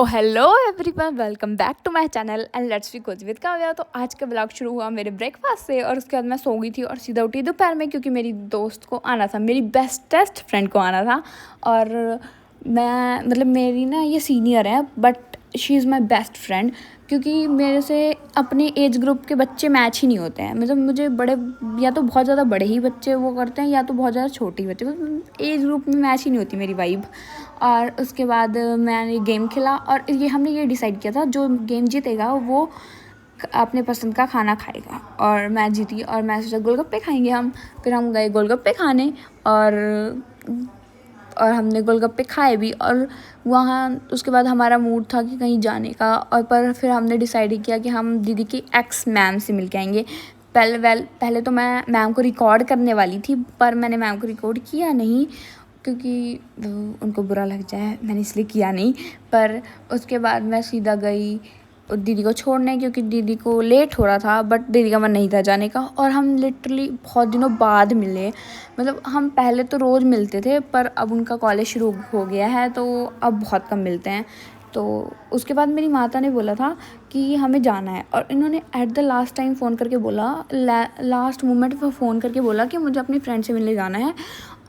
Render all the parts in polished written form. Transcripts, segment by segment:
O hello everyone, welcome back to my channel and let's be कुछ with Kavya. तो आज का ब्लॉग शुरू हुआ मेरे ब्रेकफास्ट से और उसके बाद मैं सो गई थी और सीधा उठी दोपहर में, क्योंकि मेरी दोस्त को आना था, मेरी बेस्टेस्ट फ्रेंड को आना था। और मैं मतलब मेरी ना ये सीनियर है but she is my best friend, क्योंकि मेरे से अपने एज ग्रुप के बच्चे मैच ही नहीं होते हैं। मतलब मुझे बड़े या तो बहुत ज़्यादा बड़े ही बच्चे वो करते हैं या तो बहुत ज़्यादा छोटे ही बच्चे, एज ग्रुप में मैच ही नहीं होती मेरी वाइब। और उसके बाद मैंने गेम खेला और ये हमने ये डिसाइड किया था जो गेम जीतेगा वो अपने पसंद का खाना खाएगा, और मैं जीती और मैं सोचा गोलगप्पे खाएंगे हम। फिर हम गए गोलगप्पे खाने और हमने गोलगप्पे खाए भी। और वहाँ उसके बाद हमारा मूड था कि कहीं जाने का, और पर फिर हमने डिसाइड किया कि हम दीदी की एक्स मैम से मिल के आएंगे। पहले तो मैं मैम को रिकॉर्ड करने वाली थी, पर मैंने मैम को रिकॉर्ड किया नहीं क्योंकि उनको बुरा लग जाए, मैंने इसलिए किया नहीं। पर उसके बाद मैं सीधा गई दीदी को छोड़ने, क्योंकि दीदी को लेट हो रहा था बट दीदी का मन नहीं था जाने का। और हम लिटरली बहुत दिनों बाद मिले। मतलब हम पहले तो रोज़ मिलते थे, पर अब उनका कॉलेज शुरू हो गया है तो अब बहुत कम मिलते हैं। तो उसके बाद मेरी माता ने बोला था कि हमें जाना है, और इन्होंने at the last time phone करके बोला, लास्ट मोमेंट पर फ़ोन करके बोला कि मुझे अपनी फ्रेंड से मिलने जाना है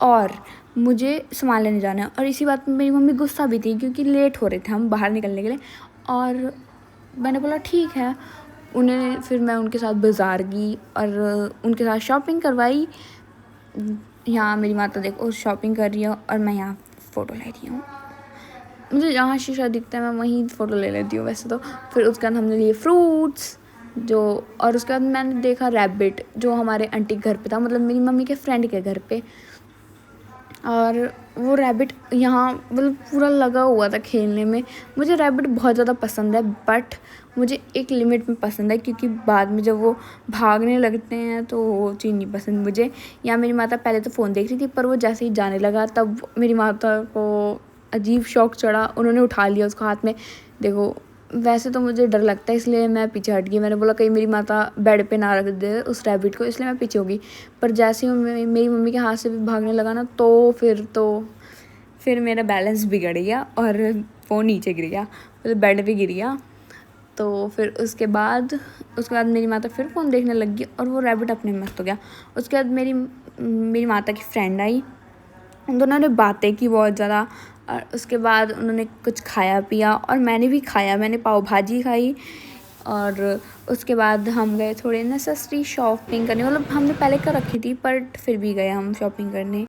और मुझे सामान लेने जाना है। और इसी बात पे मेरी मम्मी गुस्सा भी थी, क्योंकि लेट हो रहे थे हम बाहर निकलने के लिए। और मैंने बोला ठीक है। फिर मैं उनके साथ बाज़ार गई और उनके साथ शॉपिंग करवाई। यहाँ मेरी माता देखो शॉपिंग कर रही है और मैं यहाँ फ़ोटो ले रही हूँ। मुझे जहाँ शीशा दिखता है मैं वहीं फ़ोटो ले लेती हूँ वैसे तो। फिर उसके बाद हमने लिए फ्रूट्स और उसके बाद मैंने देखा रैबिट जो हमारे आंटी के घर पे था, मतलब मेरी मम्मी के फ्रेंड के घर पे। और वो रैबिट यहाँ मतलब पूरा लगा हुआ था खेलने में। मुझे रैबिट बहुत ज़्यादा पसंद है, बट मुझे एक लिमिट में पसंद है, क्योंकि बाद में जब वो भागने लगते हैं तो वो चीज़ नहीं पसंद मुझे। या मेरी माता पहले तो फ़ोन देख रही थी, पर वो जैसे ही जाने लगा तब मेरी माता को अजीब शौक चढ़ा, उन्होंने उठा लिया उसको हाथ में। देखो वैसे तो मुझे डर लगता है, इसलिए मैं पीछे हट गई। मैंने बोला कहीं मेरी माता बेड पे ना रख दे उस रैबिट को, इसलिए मैं पीछे हो गई। पर जैसे ही मेरी मम्मी के हाथ से भी भागने लगा ना, तो फिर मेरा बैलेंस बिगड़ गया और वो नीचे गिर गया, मतलब बेड पे गिर गया। तो फिर उसके बाद मेरी माता फिर फ़ोन देखने लग गई और वो रैबिट अपने मस्त हो गया। उसके बाद मेरी माता की फ्रेंड आई, उन दोनों ने बातें की बहुत ज़्यादा। और उसके बाद उन्होंने कुछ खाया पिया और मैंने भी खाया, मैंने पाव भाजी खाई। और उसके बाद हम गए थोड़े नेसेसरी शॉपिंग करने, मतलब हमने पहले कर रखी थी बट फिर भी गए हम शॉपिंग करने।